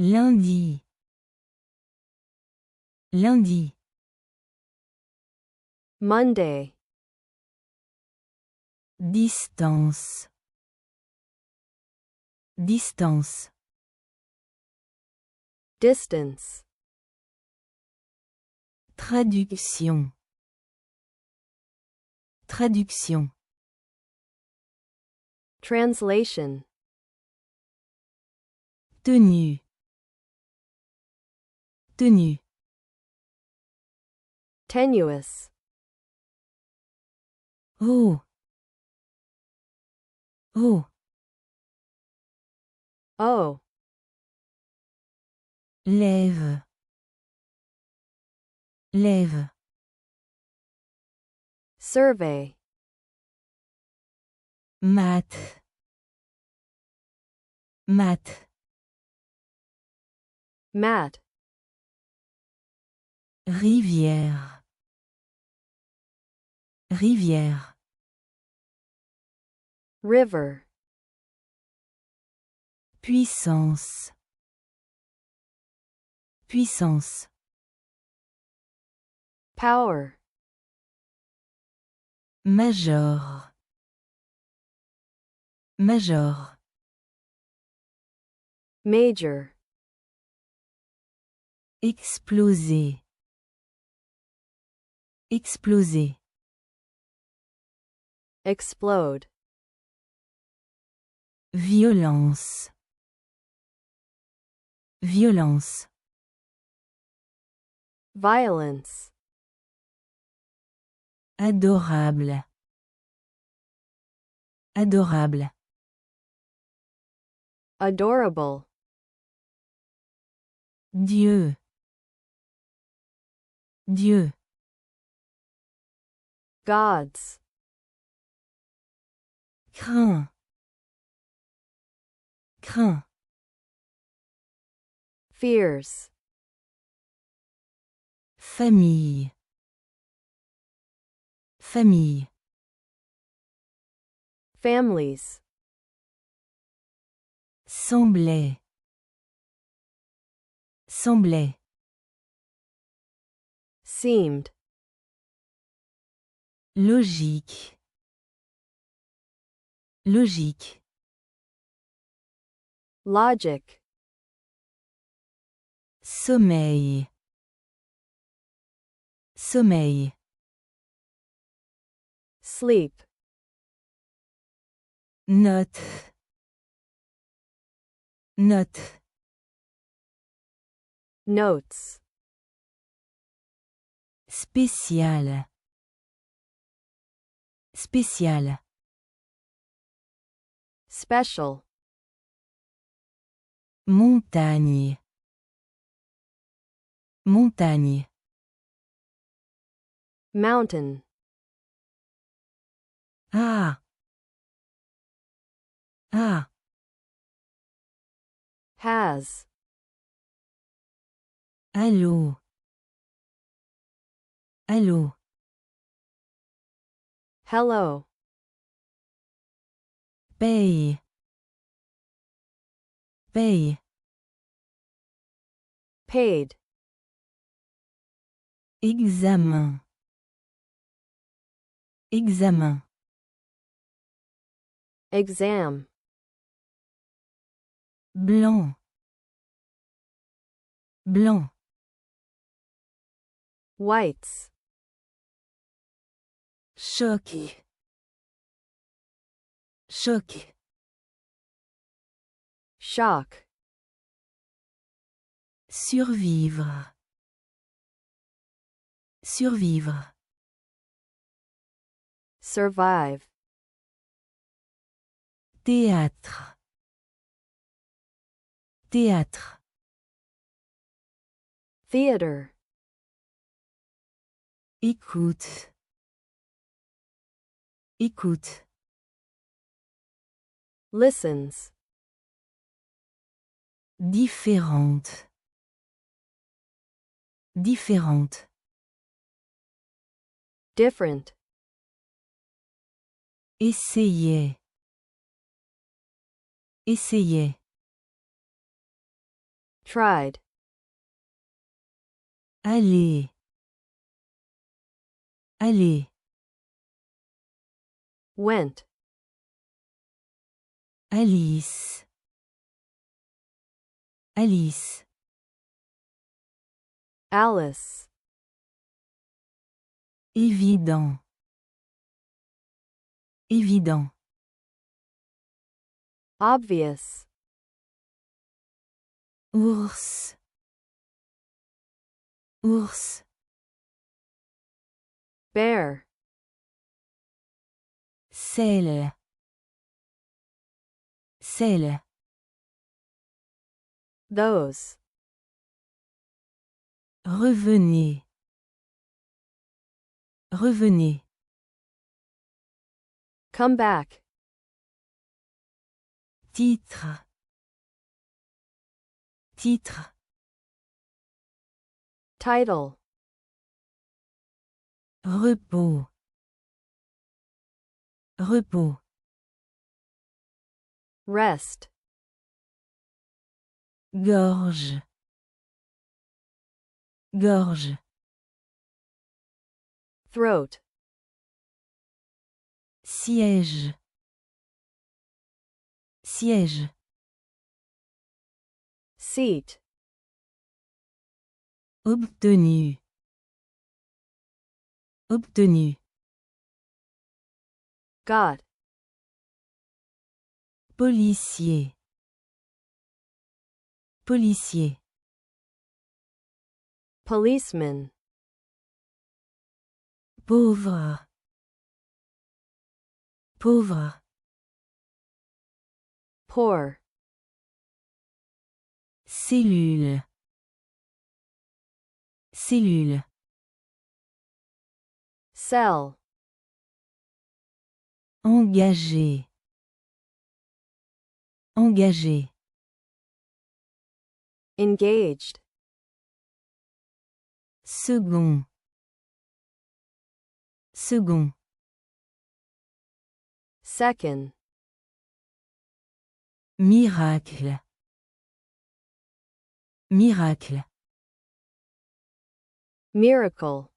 lundi, lundi, Monday, distance, distance, distance, traduction, traduction, translation, tenue, tenue, tenuous, oh, oh, oh, lève, lève, survey, maths, maths, mat, rivière, rivière, river, puissance, puissance, power, major, major, major, exploser, exploser, explode, violence, violence, violence, adorable, adorable, adorable, Dieu, Dieu, gods, crains, crains, fears, famille, famille, families, semblait, semblait, seemed, logique, logique, logic, sommeil, sommeil, sleep, note, note, notes, spécial, spécial, special, montagne, montagne, mountain, ah, ah, has, allô, allô, hello, paye, paye, paid, examen, examen, exam, blanc, blanc, whites, choc, choc, shock, survivre, survivre, survive, théâtre, théâtre, theater, écoute, écoute, listens, différente, différente, different, essayait, essayait, tried, aller, aller, went, Alice, Alice, Alice, évident, évident, obvious, ours, ours, bear, sel, sel, those, revenez, revenez, come back, titre, titre, title, repos, repos, rest, gorge, gorge, throat, siège, siège, seat, obtenu, obtenu, got, policier, policier, policeman, pauvre, pauvre, poor, cellule, cellule, cell, engagé, engagé, engaged, second, second, second, miracle, miracle, miracle,